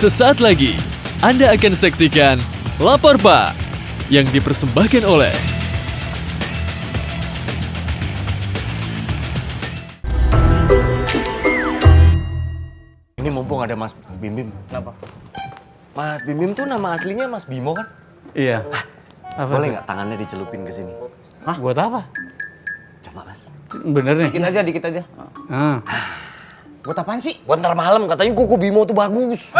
Sesaat lagi, Anda akan saksikan Lapor Pak yang dipersembahkan oleh Ini mumpung ada Mas Bim Bim. Kenapa? Mas Bim Bim tuh nama aslinya Mas Bimo kan? Iya. Apa Boleh tuh? nggak tangannya dicelupin ke sini? Hah? Buat apa? Coba Mas. Bener nih? Dikit aja. Ah. Buat apaan sih? Buat ntar malam katanya kuku Bimo tuh bagus.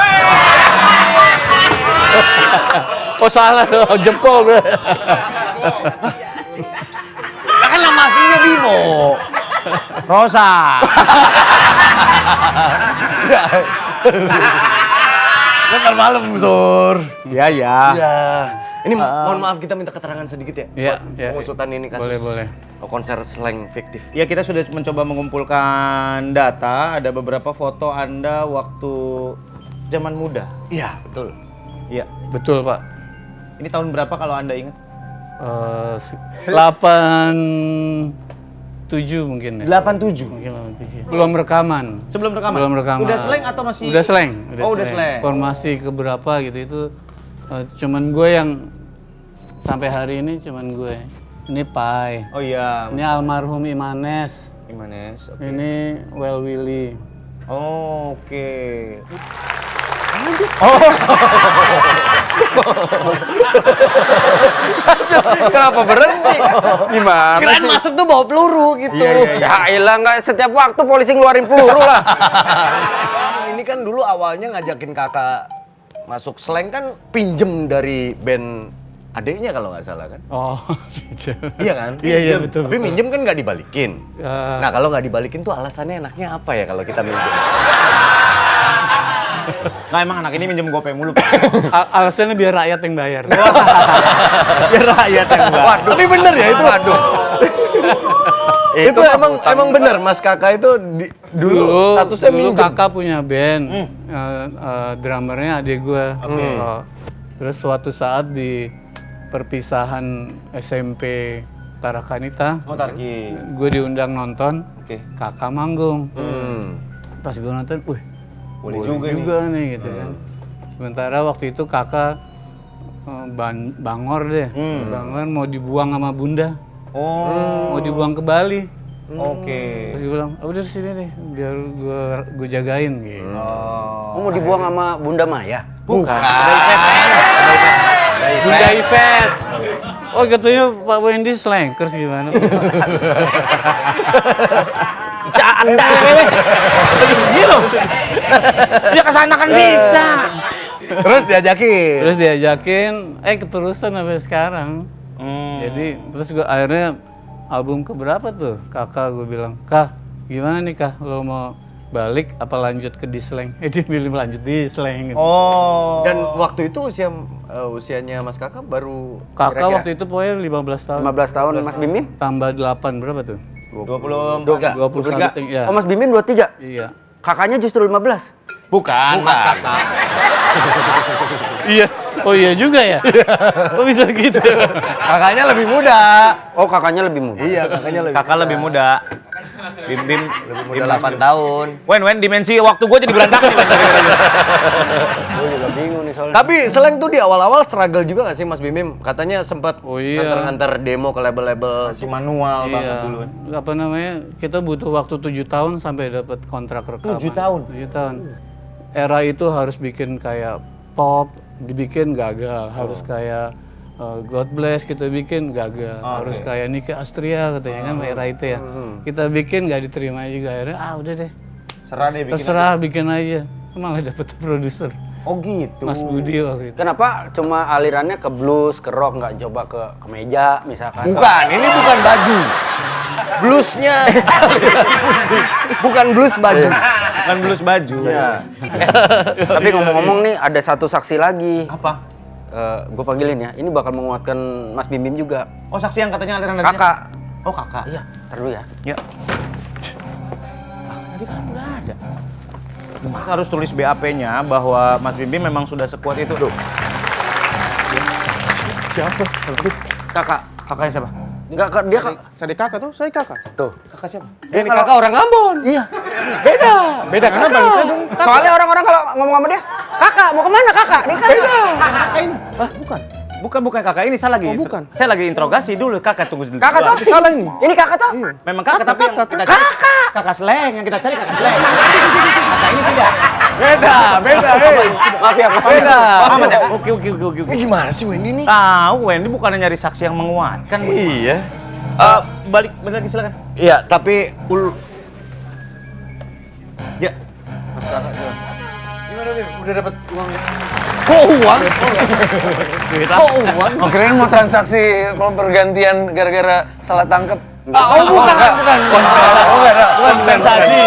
Oh salah dong, jempol bro. Nah, kan nama aslinya Bimo. Rosa. Ntar malam Sur. Ya. Iya. Ini mohon maaf kita minta keterangan sedikit ya. Iya, Buat iya. pengusutan ini kasus. Boleh. Konser slang fiktif. Ya kita sudah mencoba mengumpulkan data, ada beberapa foto Anda waktu zaman muda. Iya, betul. Iya. Betul Pak. Ini tahun berapa kalau Anda ingat? 87 mungkin ya. 87. Mungkin 87. Belum rekaman. Sebelum rekaman? Belum rekaman. Udah slang atau masih? Udah slang. Udah slang. Formasi keberapa gitu itu cuman gue yang sampai hari ini cuman gue. Ini Pai. Oh iya. Ini almarhum Imanes. Imanes. Oke. Ini Well Willy. Oh, oke. Kenapa berhenti? Gimana Kirain sih? masuk tuh bawa peluru gitu. Ya elah, nggak setiap waktu polisi ngeluarin peluru lah. Ini kan dulu awalnya ngajakin kakak masuk slang kan pinjem dari band adeknya kalau nggak salah kan? Oh, Iya kan? Iya, Pinjem. betul, Tapi betul. minjem kan nggak dibalikin. Ya. Nah kalau nggak dibalikin tuh alasannya enaknya apa ya kalau kita minjem? Nah emang anak ini minjem gopay mulu, Pak. Alasannya biar rakyat yang bayar. Biar rakyat yang bayar. Tapi bener ya itu. itu emang bener Mas Kakak itu dulu statusnya dulu minjem. kakak punya band, drummernya adik gue. Terus suatu saat di perpisahan SMP Tarakanita, Oh, Tarki. gue diundang nonton, Oke. kakak manggung. Hmm. Pas gue nonton, Boleh boleh juga nih gitu kan. Sementara waktu itu kakak Bangor deh, Bangor mau dibuang sama bunda, Oh. mau dibuang ke Bali. Oke. Terus gue bilang, udah sini deh, biar gue jagain gitu. Mau dibuang sama Bunda Maya? Bukan. Bunda Ivet. Oh katanya Pak Wendy slankers gimana? Canda ini. Dia kesana kan bisa. Terus diajakin. Terus diajakin, keterusan sampai sekarang. Jadi terus gue akhirnya album keberapa tuh? Kakak gue bilang, Kak gimana nih Kak, lo mau balik apa lanjut ke Dislang? Dia pilih lanjut Dislang. Oh. Dan waktu itu usianya Mas Kakak baru Kakak kira-kira? waktu itu pokoknya 15 tahun. 15 tahun Mas Bimim? Tambah 8 berapa tuh? 23. 20 something, ya. Oh Mas Bimim 23? Iya. Kakaknya justru 15? Bukan, Mas Kakak. Iya. Oh iya juga ya? Oh bisa gitu. Kakaknya lebih muda. Oh kakaknya lebih muda? Iya, kakaknya lebih Kakak lebih muda. Bim Bim lebih muda 8 tahun. Wen dimensi waktu gue jadi berantakan nih. Gue juga bingung nih soalnya. Tapi slang tuh di awal-awal struggle juga gak sih Mas Bimim? Katanya sempat Oh iya. nganter-nganter demo ke label-label. Masih manual banget Iya. dulu. Apa namanya? Kita butuh waktu 7 tahun sampai dapat kontrak rekaman. 7 tahun? 7 tahun. Era itu harus bikin kayak pop, dibikin gagal. Harus kayak God Bless kita bikin gagal. Harus kayak Niki Astria katanya kan era itu ya. Kita bikin nggak diterima juga. Akhirnya udah deh. Serah deh bikin. Terserah bikin aja. Malah dapet produser. Oh gitu. Mas Budi waktu itu. Kenapa cuma alirannya ke blues, ke rock, nggak coba ke meja misalkan? Bukan, ini bukan baju. Bluesnya. Bukan blues baju. Kan blues baju. Iya. Tapi ngomong-ngomong nih ada satu saksi lagi. Apa? Gue panggilin ya, ini bakal menguatkan Mas Bimim juga. Oh, saksi yang katanya aliran dari Kakak. Oh, kakak. Iya, ntar dulu ya. Ya. Tadi kan udah ada. Harus tulis BAP-nya bahwa Mas Bim Bim memang sudah sekuat itu. Siapa? Kakak. Kakaknya siapa? Enggak, dia Sadik kakak tuh, saya kakak. tuh. Kakak siapa? Ini kakak orang Ambon. Iya. Beda kakak. Soalnya orang-orang kalau ngomong sama dia, Kakak, mau kemana kakak? Ini kakak. Kakak ini. Bukan kakak ini, saya lagi. Oh, bukan. Saya lagi interogasi dulu, kakak tunggu dulu. Kakak tuh salah ini. Ini kakak tuh. Memang kakak, tapi yang kita cari kakak Sleng, yang kita cari kakak Sleng. Kakak ini tidak. Beda, Maaf ya, maaf. Beda. Aman ya? Oke. Ini gimana sih Wendy nih? Tahu, Wendy bukannya nyari saksi yang menguatkan. Iya. Balik lagi silakan. Iya, tapi Ya. Gimana nih? Udah dapat uang? kok uang? Kok uang? Oh, kirain mau transaksi mau pergantian gara-gara salah tangkep. Bukan. Kompensasi.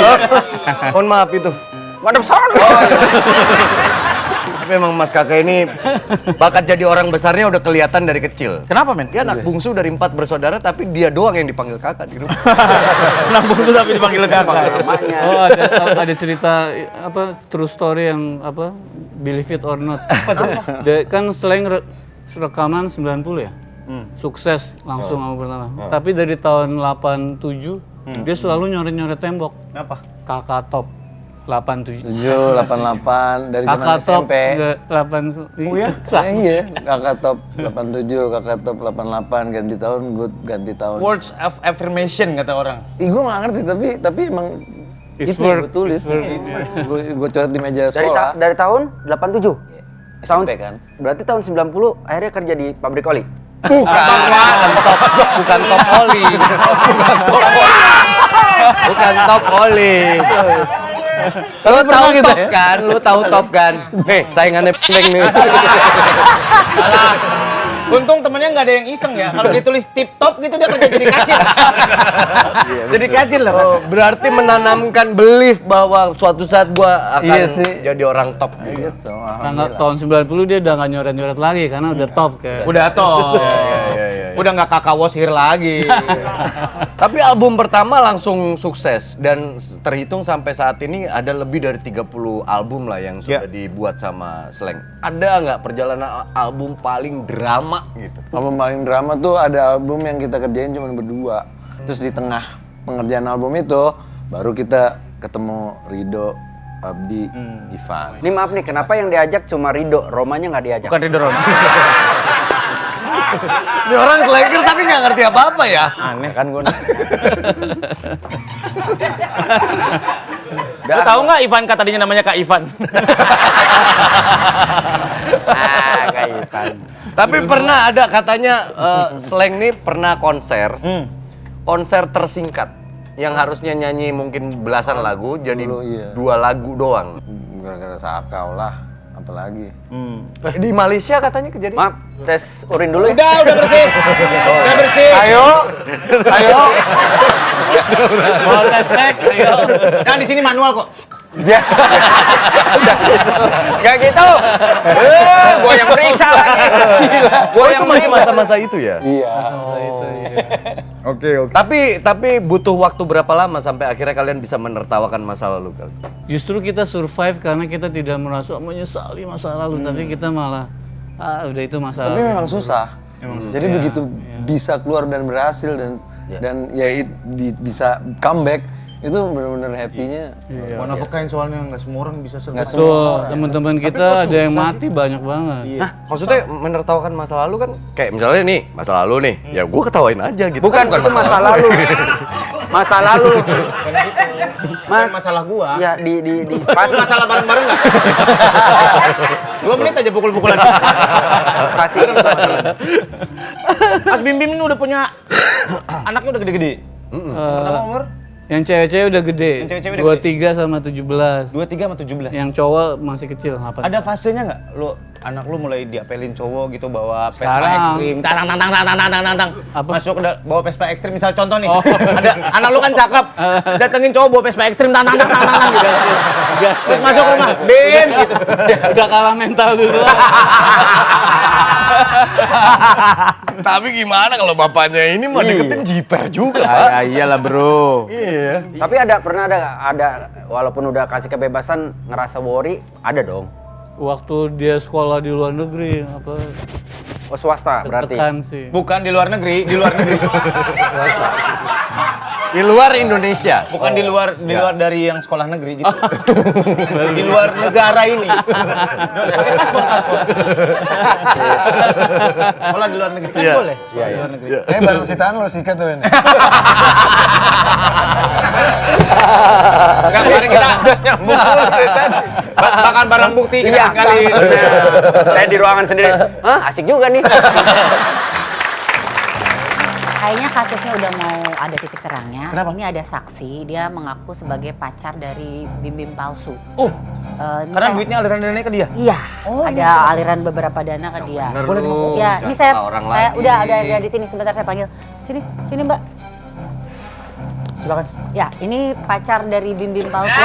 Mohon maaf itu. Madep sana. Tapi emang Mas Kakak ini bakat jadi orang besarnya udah kelihatan dari kecil. Kenapa, men? Dia anak bungsu dari 4 bersaudara, tapi dia doang yang dipanggil kakak di rumah. Kenapa itu tapi dipanggil kakak? Namanya. Oh, ada cerita apa true story yang apa believe it or not. Kan Slang rekaman 90 ya. Sukses langsung album pertama. Tapi dari tahun 87 dia selalu nyoret-nyoret tembok. Kenapa? Kakak top 87. 7, 88 dari zaman Kakak top SMP. 8. Oh ya? Iya, kakak top 87, kakak top 88 ganti tahun, gue ganti tahun. Words of affirmation kata orang. Ih, gue nggak ngerti tapi emang It's itu yang work, gue tulis. it's work, Gue coret di meja Dari, sekolah. dari tahun 87. SMP kan. Berarti tahun 90 akhirnya kerja di pabrik oli. Bukan top oli. Bukan top oli. Lu tahu gitu top ya? kan? Lu tahu top kan? Nih, saingannya Pendeng nih. Untung temennya nggak ada yang iseng ya. Kalau ditulis tip top gitu dia kerja jadi kasir. Jadi kasir lah. Oh, berarti menanamkan belief bahwa suatu saat gua akan Iya sih. jadi orang top. Iya, so. Karena tahun 90 dia udah nggak nyoret-nyoret lagi karena udah top kayak. Udah top. Udah nggak kakak washir lagi. Tapi album pertama langsung sukses dan terhitung sampai saat ini ada lebih dari 30 album lah yang sudah dibuat sama Slang. Ada nggak perjalanan album paling drama gitu? Album paling drama tuh ada album yang kita kerjain cuma berdua. Terus di tengah pengerjaan album itu baru kita ketemu Rido, Abdi, Ivan. Ini maaf nih, kenapa yang diajak cuma Rido, Romanya nggak diajak? Bukan Ridho Ron. Ini orang slacker tapi nggak ngerti apa-apa ya. Aneh kan gue. Lu tahu nggak Ivan tadinya namanya Kak Ivan? Kak Ivan. Tapi pernah ada katanya Slang nih pernah konser. Konser tersingkat yang harusnya nyanyi mungkin belasan lagu jadi Dulu, iya. 2 lagu doang. Gara-gara sakau lah, apalagi. Di Malaysia katanya kejadian. Maaf, tes urin dulu ya. Udah bersih. Udah bersih. Ayo. Mau tes pack, ayo. Kan di sini manual kok. Gak gitu. Gua yang periksa lagi. Oh, itu masih masa-masa itu ya? Iya. Oke. Tapi butuh waktu berapa lama sampai akhirnya kalian bisa menertawakan masa lalu kalian? Justru kita survive karena kita tidak merasa menyesali masa lalu, tapi kita malah udah itu masa Tapi lalu. memang susah. Jadi begitu bisa keluar dan berhasil dan ya bisa comeback itu benar-benar happy-nya. Mana pekain soalnya nggak semua orang bisa serba. Tuh, teman-teman kita ada yang mati banyak banget. Maksudnya menertawakan masa lalu kan kayak misalnya nih, masa lalu nih. Ya gua ketawain aja gitu. Bukan itu masa lalu. Masa lalu. Mas, masalah gua. Ya di Pas masalah bareng-bareng nggak? 2 menit aja pukul-pukulan. Kasih. Mas Bim Bim ini udah punya anaknya udah gede-gede. Pertama umur? Yang cewek-cewek udah gede. Yang cewek-cewek udah 23 sama 17. 23 sama 17. Yang cowok masih kecil, 8. Ada fasenya nggak? Lu anak lu mulai diapelin cowok gitu bawa Vespa Sekarang. ekstrim. Tang. Apa? Masuk bawa Vespa ekstrim misal contoh nih. Ada anak lu kan cakep. Datengin cowok bawa Vespa ekstrim tang gitu. Terus masuk rumah, Bim gitu. Udah kalah mental dulu. Tapi gimana kalau bapaknya ini mau deketin jiper juga? Ya iyalah, Bro. Iya. Tapi pernah ada walaupun udah kasih kebebasan ngerasa worry, ada dong. Waktu dia sekolah di luar negeri, apa Oh swasta berarti. deg-degan sih. Bukan di luar negeri, di luar negeri. Di luar Indonesia. Bukan di luar dari yang sekolah negeri gitu. Di luar negara ini. Pakai paspor. Sekolah di luar negeri kan boleh. Sekolah di luar negeri. Ini baru sitaan lo sikat tuh ini. Enggak, kemarin kita bahkan barang bukti kita kali. Saya di ruangan sendiri. Hah, asik juga nih. Kayaknya kasusnya udah mau ada titik terangnya. Kenapa? Ini ada saksi, dia mengaku sebagai pacar dari Bim Bim palsu. Karena duitnya aliran dananya ke dia. Iya, ada aliran beberapa dana ke dia. Boleh dong. Ya, ini Jangan saya, orang saya lagi. udah ada di sini. Sebentar saya panggil. Sini Mbak. Silakan. Ya, ini pacar dari Bim Bim palsu.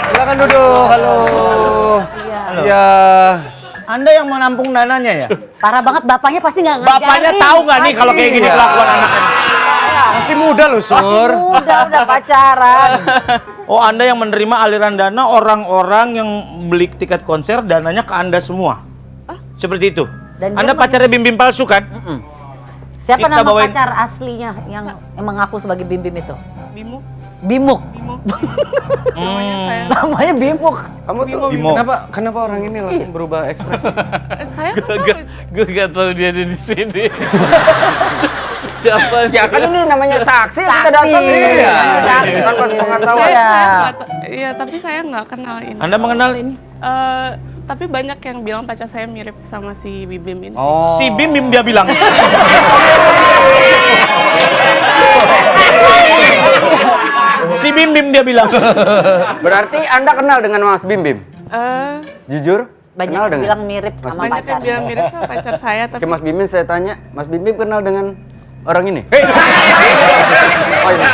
Silakan duduk. Halo. Iya. Iya. Anda yang menampung dananya ya? Parah banget, bapaknya pasti nggak ngajarin. Bapaknya tahu nggak nih kalau kayak gini Iya. kelakuan anaknya? Masih muda loh, Sur. Udah pacaran. Oh, Anda yang menerima aliran dana orang-orang yang beli tiket konser, dananya ke Anda semua? Seperti itu? Dan Anda dia pacarnya Bim Bim palsu kan? Siapa Kita nama bawain- pacar aslinya yang mengaku sebagai Bim Bim itu? Bimuk. Bimuk. Namanya Bimuk. Kamu tuh Bimo. Kenapa orang ini langsung berubah ekspresi? Saya nggak tahu. Gue gak tahu dia ada di sini. Siapa? ya kan ini namanya saksi yang kita datang. Iya. Tanpa sepengetahuan. Saya Iya. nggak tahu. Iya, tapi saya nggak kenal ini. Anda mengenal ini? Tapi banyak yang bilang pacar saya mirip sama si Bibim ini. Oh. Si Bim Bim dia bilang. Si Bim Bim dia bilang. Berarti Anda kenal dengan Mas Bim Bim? Eh, Jujur? Banyak Kenal yang dengan? bilang mirip sama banyak pacar. yang bilang mirip sama pacar saya, tapi Oke, Mas Bim Bim saya tanya, Mas Bim Bim kenal dengan orang ini? Oh iya.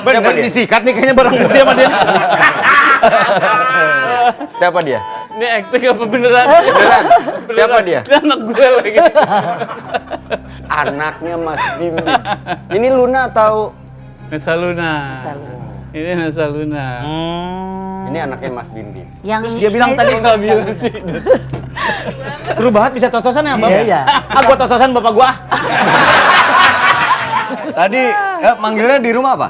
Bener disikat nih kayaknya barang bukti sama dia. Siapa dia? Ini acting apa beneran? Beneran? Siapa dia? Dia anak gue lagi. Anaknya Mas Bim Bim. Ini Luna atau Nesa Luna. Ini Nesa Luna. ini anaknya Mas Bim Bim? Yang Terus dia bilang tadi Nggak bilang sih. seru banget bisa tos-tosan ya, Bang? Iya. Gua tos-tosan bapak gua. Tadi manggilnya di rumah apa?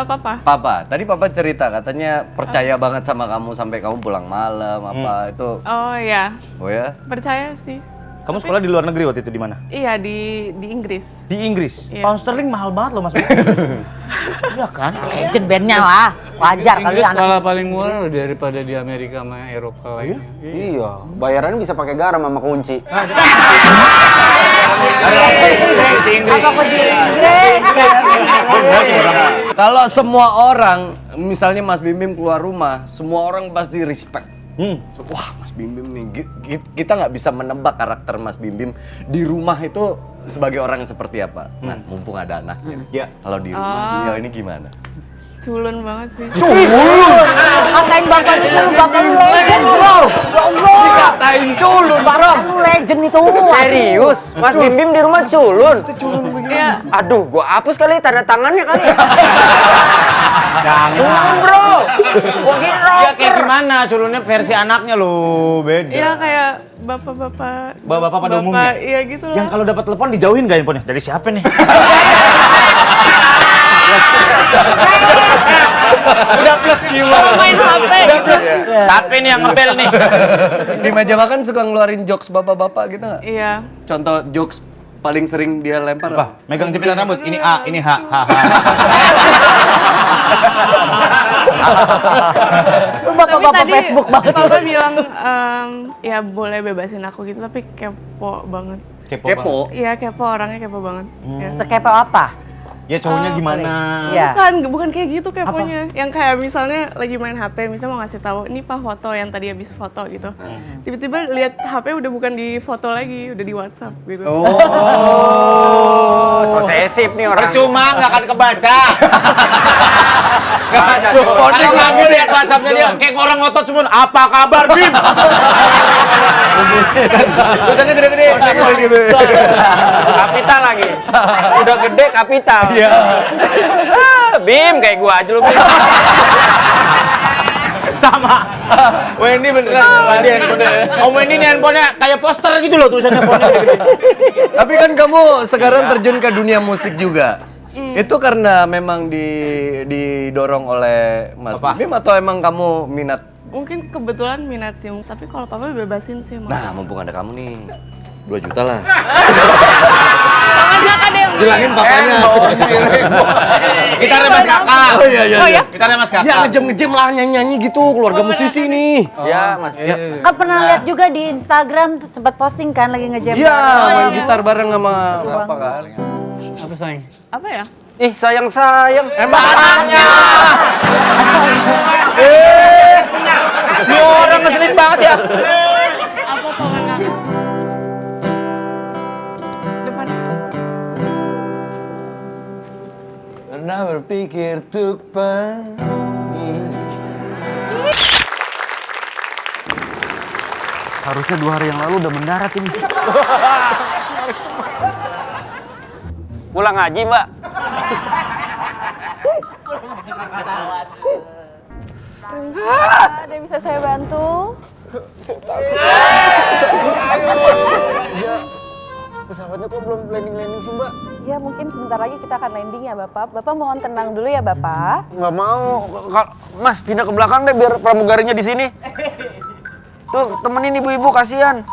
papa. Papa. Tadi Papa cerita katanya percaya banget sama kamu sampai kamu pulang malam apa itu. Oh ya, Oh ya? percaya sih. Kamu sekolah di luar negeri waktu itu di mana? Iya, di Inggris. Di Inggris. Iya. Pound sterling mahal banget loh, Mas. Iya kan? legend bandnya lah. Wajar kali Inggris anak. kalah paling murah daripada di Amerika sama Eropa lainnya. Iya, bayarannya bisa pakai garam sama kunci. Apa kunci Inggris? Kalau semua orang, misalnya Mas Bim Bim keluar rumah, semua orang pasti respect. Wah, Mas Bim Bim nih, kita nggak bisa menebak karakter Mas Bim Bim di rumah itu sebagai orang yang seperti apa. Nah, mumpung ada anaknya. Ya. Kalau di rumah dia ini gimana? Culun banget sih. Ngatain bapak itu, bapak lu legend bro. Ya Allah. Dikatain culun, Bapak lu legend itu. Serius? Mas Bim Bim di rumah culun? Iya. Aduh, gua hapus kali tanda tangannya kali ya. Jangan. Culun bro. Gua kira Ya kayak gimana culunnya versi anaknya lo, beda. Iya, kayak bapak-bapak. Bapak-bapak pada umumnya? Iya gitu lah. Yang kalau dapat telepon dijauhin gak handphonenya? Dari siapa nih? Udah plus main HP Udah gitu. plus. Siapa nih yang ngebel nih? Di meja makan suka ngeluarin jokes bapak-bapak gitu nggak? Iya. Contoh jokes paling sering dia lempar apa? Megang jepitan rambut. Ini A, ini H. Lu Tapi bapak-bapak tadi Facebook banget. papa bilang ya boleh bebasin aku gitu, tapi kepo banget. Kepo. Iya, kepo, orangnya kepo banget. Ya. Sekepo apa? Ya cowoknya gimana? Iya. Bukan kayak gitu keponya. Yang kayak misalnya lagi main HP, misalnya mau ngasih tahu, ini Pak foto yang tadi habis foto gitu. Tiba-tiba lihat HP udah bukan di foto lagi, udah di WhatsApp gitu. posesif nih orang. Percuma nggak akan kebaca. Kalau kamu lihat WhatsAppnya dia kayak orang ngotot semua. Apa kabar Bim? Tulisannya gede-gede. Kapital lagi. Udah gede kapital. Iya. Bim kayak gua aja lu Bim. Sama. Wendy beneran. Wendy handphonenya. Om Wendy ini handphonenya kayak poster gitu loh tulisannya handphonenya gede-gede. Tapi kan kamu sekarang terjun ke dunia musik juga. Itu karena memang didorong oleh Mas Bim atau emang kamu minat? Mungkin kebetulan minat sih, tapi kalau papa bebasin sih. Nah, mumpung ada kamu nih. 2 juta lah. Jangan kakak deh. Bilangin papanya. Kita Mas Kakak. Oh iya. Kita Mas Kakak. Ya ngejem lah nyanyi-nyanyi gitu, keluarga musisi nih. Ya, Mas. Kan pernah lihat juga di Instagram sempat posting kan lagi ngejam. Iya, main gitar bareng sama apa kan? Apa sayang? Apa ya? Ih, sayang-sayang. Emang anaknya. Ini orang ngeselin banget ya. Apa paman kakak? Depan. Pernah berpikir untuk pergi. Harusnya 2 hari yang lalu udah mendarat ini. Pulang ngaji, Mbak. Ada yang bisa saya bantu? Pesawatnya kok belum landing-landing sih, Mbak? Ya mungkin sebentar lagi kita akan landing ya Bapak. Bapak mohon tenang dulu ya Bapak. Nggak mau. Mas, pindah ke belakang deh biar pramugarinya di sini. Tuh, temenin ibu-ibu, kasihan.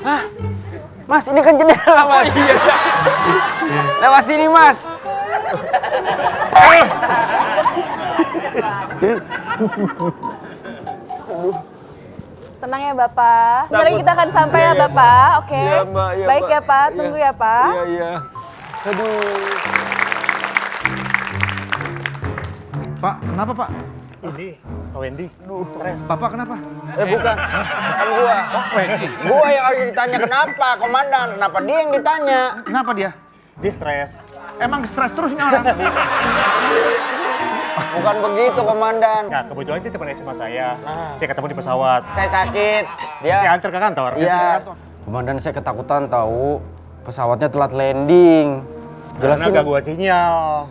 Hah? Mas, ini kan jendela, Mas. Lewat sini, Mas. Tenang ya Bapak. Sebentar lagi kita akan sampai ya Bapak. Oke. Iya, Mbak, iya, Baik Mbak. ya Pak, Iya. tunggu ya Pak. Iya. Aduh. Pak, kenapa Pak? Ini, Pak Wendy. Aduh, stres. Bapak kenapa? Bukan. Kan gua. Oh, Wendy. Gua yang harus ditanya kenapa, Komandan. Kenapa dia yang ditanya? Kenapa dia? Dia stres. Emang stres terus nih orang? Bukan begitu, Komandan. Nah, kebetulan itu teman SMA saya. Saya ketemu di pesawat. Saya sakit. Dia Saya antar ke kantor. Iya. Komandan, saya ketakutan tahu pesawatnya telat landing. Karena gangguan sinyal.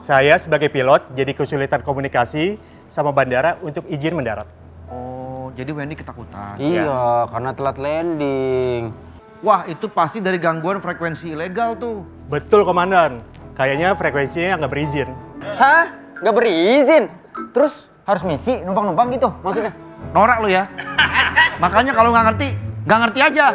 Saya sebagai pilot jadi kesulitan komunikasi sama bandara untuk izin mendarat. Oh, jadi Wendy ketakutan. Iya, karena telat landing. Wah, itu pasti dari gangguan frekuensi ilegal tuh. Betul, Komandan. Kayaknya frekuensinya nggak berizin. Hah? Nggak berizin? Terus harus misi numpang-numpang gitu maksudnya? Norak lu ya. Makanya kalau nggak ngerti aja.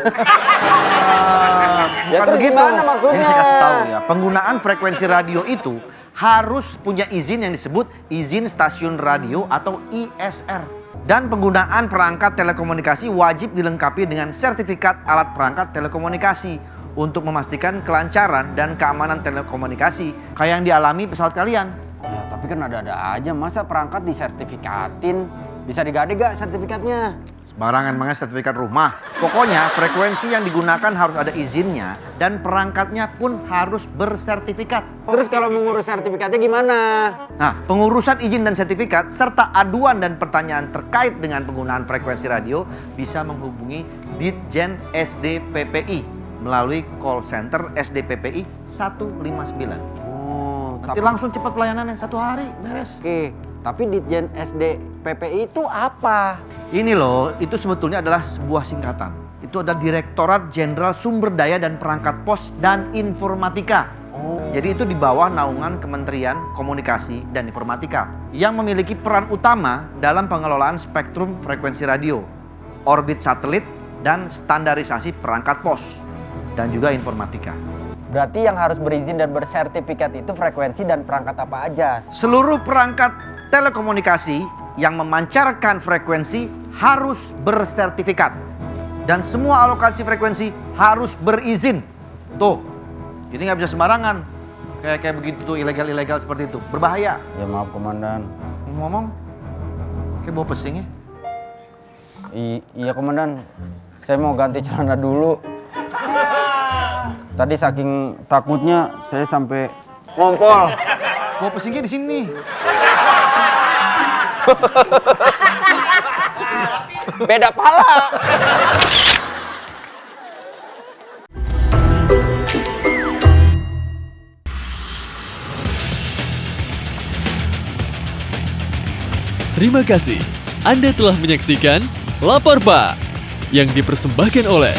Ya, Bukan terus begitu. gimana maksudnya? Ini saya kasih tahu ya. Penggunaan frekuensi radio itu harus punya izin yang disebut izin stasiun radio atau ISR. Dan penggunaan perangkat telekomunikasi wajib dilengkapi dengan sertifikat alat perangkat telekomunikasi untuk memastikan kelancaran dan keamanan telekomunikasi kayak yang dialami pesawat kalian. Ya, tapi kan ada-ada aja. Masa perangkat disertifikatin? Bisa digade gak sertifikatnya? Sembarangan makanya sertifikat rumah. Pokoknya frekuensi yang digunakan harus ada izinnya dan perangkatnya pun harus bersertifikat. Terus kalau mengurus sertifikatnya gimana? Nah, pengurusan izin dan sertifikat serta aduan dan pertanyaan terkait dengan penggunaan frekuensi radio bisa menghubungi Ditjen SDPPI melalui call center SDPPI 159. Oh, Nanti langsung cepat pelayanannya, 1 hari beres. Oke, tapi Ditjen SDPPI itu apa? Ini loh, itu sebetulnya adalah sebuah singkatan. Itu ada Direktorat Jenderal Sumber Daya dan Perangkat Pos dan Informatika. Jadi itu di bawah naungan Kementerian Komunikasi dan Informatika yang memiliki peran utama dalam pengelolaan spektrum frekuensi radio, orbit satelit, dan standarisasi perangkat pos dan juga informatika. Berarti yang harus berizin dan bersertifikat itu frekuensi dan perangkat apa aja? Seluruh perangkat telekomunikasi yang memancarkan frekuensi harus bersertifikat. Dan semua alokasi frekuensi harus berizin. Tuh, ini nggak bisa sembarangan. Kayak begitu tuh, ilegal-ilegal seperti itu. Berbahaya. Ya maaf, Komandan. Ngomong, kayak bawa pesing ya? Iya, Komandan. Saya mau ganti celana dulu. Tadi saking takutnya saya sampai ngompol. Bawa pesingnya di sini. Beda pala. Terima kasih. Anda telah menyaksikan Lapor Pak yang dipersembahkan oleh